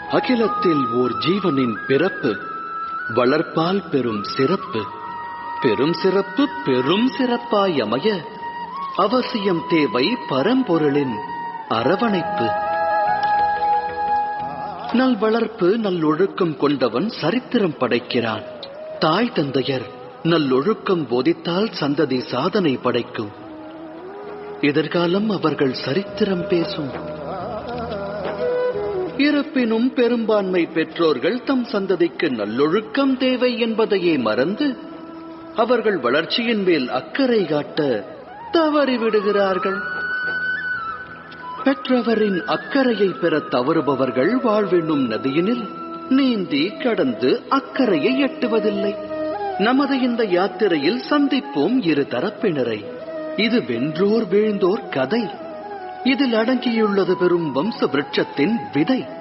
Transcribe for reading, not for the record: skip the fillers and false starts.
அகிலத்தில் ஓர் ஜீவனின் பிறப்பு வளர்ப்பால் பெரும் சிறப்பு. பெரும் சிறப்பு பெரும் சிறப்பாய் அமைய அவசியம் தேவை பரம்பொருளின் அரவணைப்பு. நல் வளர்ப்பு நல்லொழுக்கம் கொண்டவன் சரித்திரம் படைக்கிறான். தாய் தந்தையர் நல்லொழுக்கம் போதித்தால் சந்ததி சாதனை படைக்கும். எதிர்காலம் அவர்கள் சரித்திரம் பேசும். இருப்பினும் பெரும்பான்மை பெற்றோர்கள் தம் சந்ததிக்கு நல்லொழுக்கம் தேவை என்பதையே மறந்து அவர்கள் வளர்ச்சியின் மேல் அக்கறை காட்ட தவறிவிடுகிறார்கள். பெற்றவரின் அக்கறையை பெற தவறுபவர்கள் வாழ்வென்னும் நதியினில் நீந்தி கடந்து அக்கறையை எட்டுவதில்லை. நமது இந்த யாத்திரையில் சந்திப்போம் இரு தரப்பினரை. இது வென்றோர் வீழ்ந்தோர் கதை. இதில் அடங்கியுள்ளது பெரும் வம்ச விருட்சத்தின் விதை.